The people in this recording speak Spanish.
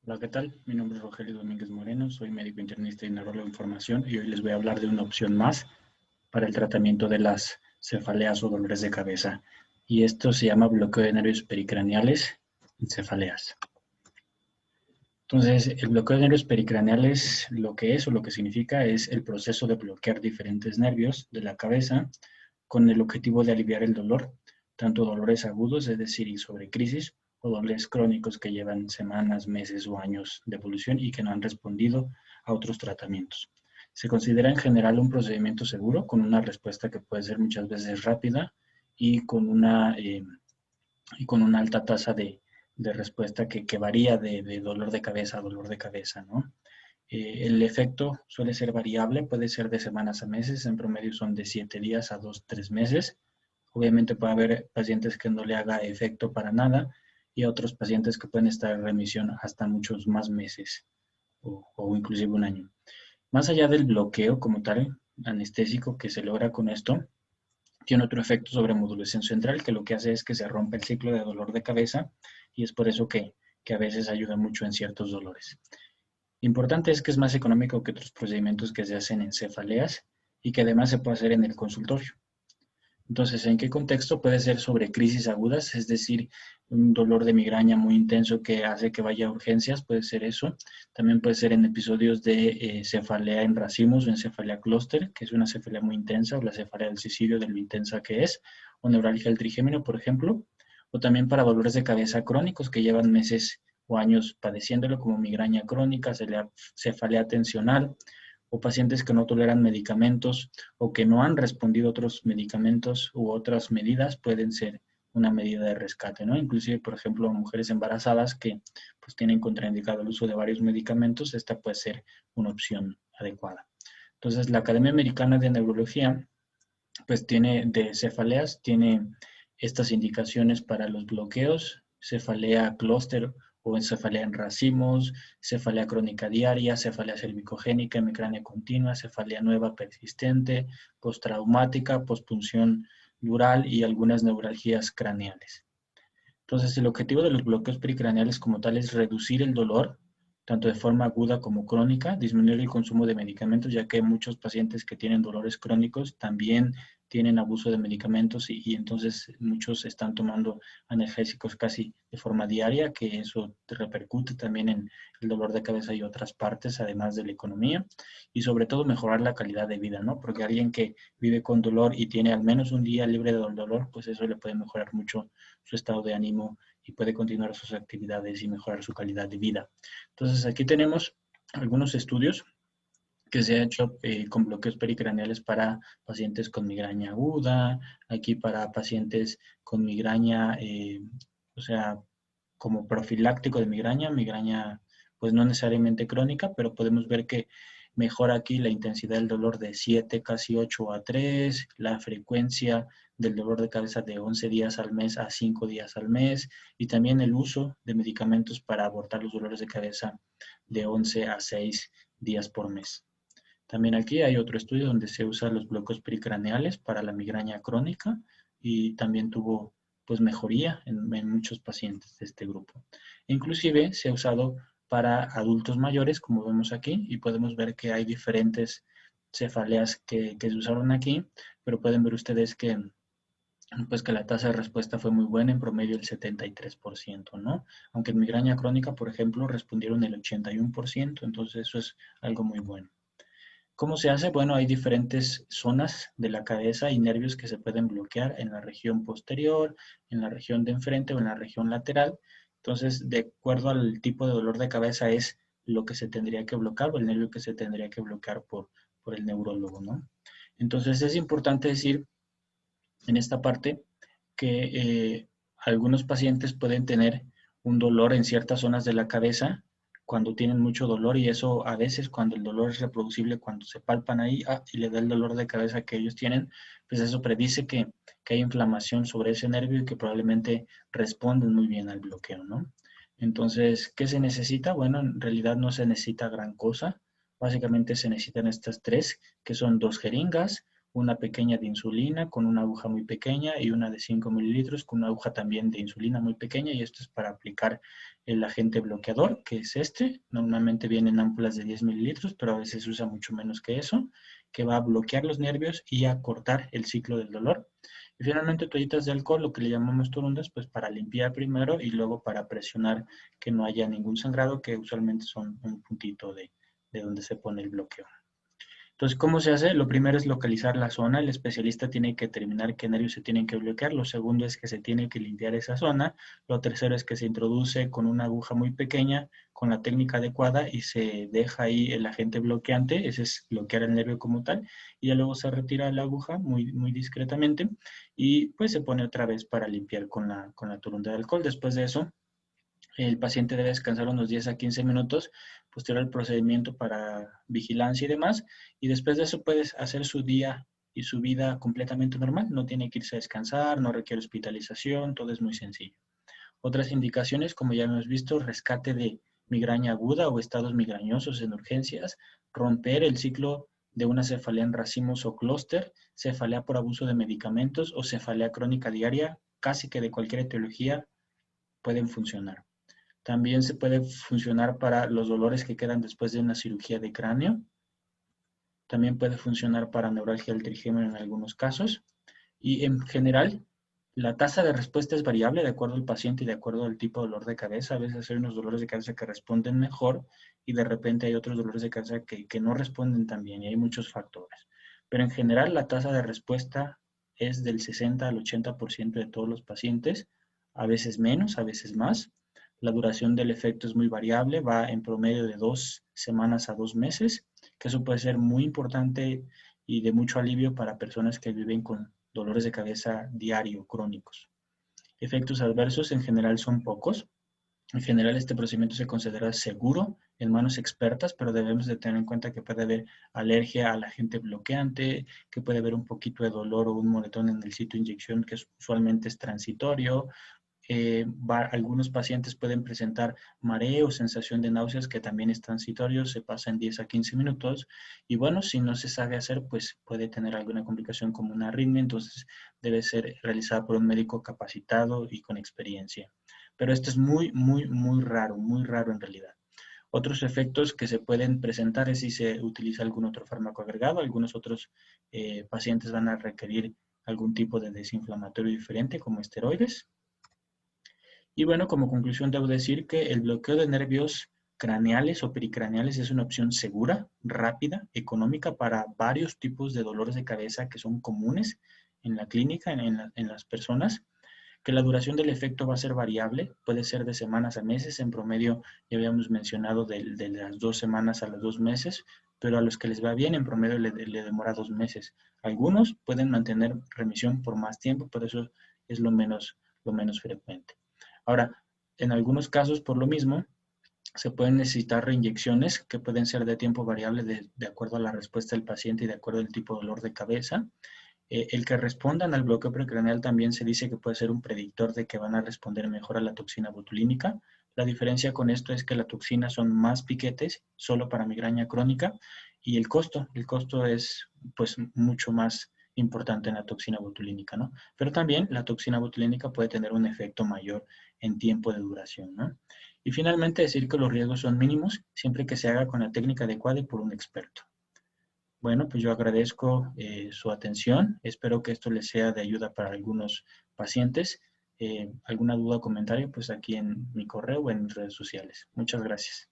Hola, ¿qué tal? Mi nombre es Rogelio Domínguez Moreno, soy médico internista y neurólogo en formación y hoy les voy a hablar de una opción más para el tratamiento de las cefaleas o dolores de cabeza. Y esto se llama bloqueo de nervios pericraneales en cefaleas. Entonces, el bloqueo de nervios pericraneales lo que es o lo que significa es el proceso de bloquear diferentes nervios de la cabeza con el objetivo de aliviar el dolor, tanto dolores agudos, es decir, y sobre crisis, o dolores crónicos que llevan semanas, meses o años de evolución y que no han respondido a otros tratamientos. Se considera en general un procedimiento seguro con una respuesta que puede ser muchas veces rápida y con una alta tasa de respuesta que varía de dolor de cabeza a dolor de cabeza, ¿no? El efecto suele ser variable, puede ser de semanas a meses, en promedio son de 7 días a 2, 3 meses. Obviamente puede haber pacientes que no le haga efecto para nada y otros pacientes que pueden estar en remisión hasta muchos más meses o inclusive un año. Más allá del bloqueo como tal, anestésico que se logra con esto, tiene otro efecto sobre modulación central que lo que hace es que se rompe el ciclo de dolor de cabeza y es por eso que a veces ayuda mucho en ciertos dolores. Importante es que es más económico que otros procedimientos que se hacen en cefaleas y que además se puede hacer en el consultorio. Entonces, ¿en qué contexto? Puede ser sobre crisis agudas, es decir, un dolor de migraña muy intenso que hace que vaya a urgencias, puede ser eso. También puede ser en episodios de cefalea en racimos o en cefalea clúster, que es una cefalea muy intensa, o la cefalea del suicidio de lo intensa que es, o neuralgia del trigémino, por ejemplo. O también para dolores de cabeza crónicos que llevan meses o años padeciéndolo, como migraña crónica, cefalea tensional, o pacientes que no toleran medicamentos o que no han respondido a otros medicamentos u otras medidas pueden ser una medida de rescate, ¿no? Inclusive, por ejemplo, mujeres embarazadas que pues tienen contraindicado el uso de varios medicamentos, esta puede ser una opción adecuada. Entonces, la Academia Americana de Neurología pues tiene de cefaleas, tiene estas indicaciones para los bloqueos, cefalea clúster o cefalea en racimos, cefalea crónica diaria, cefalea cervicogénica, hemicrania continua, cefalea nueva persistente, postraumática, pospunción dural y algunas neuralgias craneales. Entonces, el objetivo de los bloqueos pericraneales como tal es reducir el dolor, tanto de forma aguda como crónica, disminuir el consumo de medicamentos, ya que muchos pacientes que tienen dolores crónicos también tienen abuso de medicamentos y entonces muchos están tomando analgésicos casi de forma diaria, que eso repercute también en el dolor de cabeza y otras partes, además de la economía, y sobre todo mejorar la calidad de vida, ¿no? Porque alguien que vive con dolor y tiene al menos un día libre de dolor, pues eso le puede mejorar mucho su estado de ánimo y puede continuar sus actividades y mejorar su calidad de vida. Entonces, aquí tenemos algunos estudios que se ha hecho con bloqueos pericraneales para pacientes con migraña aguda, aquí para pacientes con migraña, o sea, como profiláctico de migraña pues no necesariamente crónica, pero podemos ver que mejora aquí la intensidad del dolor de 7, casi 8 a 3, la frecuencia del dolor de cabeza de 11 días al mes a 5 días al mes, y también el uso de medicamentos para abortar los dolores de cabeza de 11 a 6 días por mes. También aquí hay otro estudio donde se usan los bloqueos pericraneales para la migraña crónica y también tuvo pues mejoría en muchos pacientes de este grupo. Inclusive se ha usado para adultos mayores, como vemos aquí, y podemos ver que hay diferentes cefaleas que se usaron aquí, pero pueden ver ustedes pues que la tasa de respuesta fue muy buena, en promedio el 73%, ¿no? Aunque en migraña crónica, por ejemplo, respondieron el 81%, entonces eso es algo muy bueno. ¿Cómo se hace? Bueno, hay diferentes zonas de la cabeza y nervios que se pueden bloquear en la región posterior, en la región de enfrente o en la región lateral. Entonces, de acuerdo al tipo de dolor de cabeza es lo que se tendría que bloquear o el nervio que se tendría que bloquear por el neurólogo, ¿no? Entonces, es importante decir en esta parte que algunos pacientes pueden tener un dolor en ciertas zonas de la cabeza cuando tienen mucho dolor y eso a veces cuando el dolor es reproducible, cuando se palpan ahí y le da el dolor de cabeza que ellos tienen, pues eso predice que hay inflamación sobre ese nervio y que probablemente responden muy bien al bloqueo, ¿no? Entonces, ¿qué se necesita? Bueno, en realidad no se necesita gran cosa. Básicamente se necesitan estas tres, que son 2 jeringas, una pequeña de insulina con una aguja muy pequeña y una de 5 mililitros con una aguja también de insulina muy pequeña, y esto es para aplicar el agente bloqueador, que es este. Normalmente vienen ámpulas de 10 mililitros, pero a veces se usa mucho menos que eso, que va a bloquear los nervios y a cortar el ciclo del dolor. Y finalmente toallitas de alcohol, lo que le llamamos turundas, pues para limpiar primero y luego para presionar que no haya ningún sangrado, que usualmente son un puntito de donde se pone el bloqueo. Entonces, ¿cómo se hace? Lo primero es localizar la zona. El especialista tiene que determinar qué nervios se tienen que bloquear. Lo segundo es que se tiene que limpiar esa zona. Lo tercero es que se introduce con una aguja muy pequeña, con la técnica adecuada, y se deja ahí el agente bloqueante. Ese es bloquear el nervio como tal. Y ya luego se retira la aguja muy, muy discretamente y pues se pone otra vez para limpiar con la turunda de alcohol. Después de eso, el paciente debe descansar unos 10 a 15 minutos posterior al procedimiento para vigilancia y demás. Y después de eso puedes hacer su día y su vida completamente normal. No tiene que irse a descansar, no requiere hospitalización, todo es muy sencillo. Otras indicaciones, como ya hemos visto, rescate de migraña aguda o estados migrañosos en urgencias, romper el ciclo de una cefalea en racimos o clúster, cefalea por abuso de medicamentos o cefalea crónica diaria, casi que de cualquier etiología pueden funcionar. También se puede funcionar para los dolores que quedan después de una cirugía de cráneo. También puede funcionar para neuralgia del trigémino en algunos casos. Y en general, la tasa de respuesta es variable de acuerdo al paciente y de acuerdo al tipo de dolor de cabeza. A veces hay unos dolores de cabeza que responden mejor y de repente hay otros dolores de cabeza que no responden tan bien y hay muchos factores. Pero en general, la tasa de respuesta es del 60 al 80% de todos los pacientes, a veces menos, a veces más. La duración del efecto es muy variable, va en promedio de 2 semanas a 2 meses, que eso puede ser muy importante y de mucho alivio para personas que viven con dolores de cabeza diario crónicos. Efectos adversos en general son pocos. En general este procedimiento se considera seguro en manos expertas, pero debemos de tener en cuenta que puede haber alergia al agente bloqueante, que puede haber un poquito de dolor o un moretón en el sitio de inyección que usualmente es transitorio. Algunos pacientes pueden presentar mareo, sensación de náuseas, que también es transitorio, se pasa en 10 a 15 minutos. Y bueno, si no se sabe hacer, pues puede tener alguna complicación como una arritmia, entonces debe ser realizada por un médico capacitado y con experiencia. Pero esto es muy, muy raro en realidad. Otros efectos que se pueden presentar es si se utiliza algún otro fármaco agregado. Algunos otros pacientes van a requerir algún tipo de desinflamatorio diferente, como esteroides. Y bueno, como conclusión debo decir que el bloqueo de nervios craneales o pericraneales es una opción segura, rápida, económica para varios tipos de dolores de cabeza que son comunes en la clínica, en las personas, que la duración del efecto va a ser variable, puede ser de semanas a meses, en promedio ya habíamos mencionado de las 2 semanas a los 2 meses, pero a los que les va bien en promedio le demora 2 meses. Algunos pueden mantener remisión por más tiempo, pero eso es lo menos frecuente. Ahora, en algunos casos, por lo mismo, se pueden necesitar reinyecciones que pueden ser de tiempo variable de acuerdo a la respuesta del paciente y de acuerdo al tipo de dolor de cabeza. El que respondan al bloqueo pericraneal también se dice que puede ser un predictor de que van a responder mejor a la toxina botulínica. La diferencia con esto es que las toxinas son más piquetes, solo para migraña crónica, y el costo es pues mucho más importante en la toxina botulínica, ¿no? Pero también la toxina botulínica puede tener un efecto mayor en tiempo de duración, ¿no? Y finalmente decir que los riesgos son mínimos siempre que se haga con la técnica adecuada y por un experto. Bueno, pues yo agradezco su atención. Espero que esto les sea de ayuda para algunos pacientes. ¿Alguna duda o comentario? Pues aquí en mi correo o en redes sociales. Muchas gracias.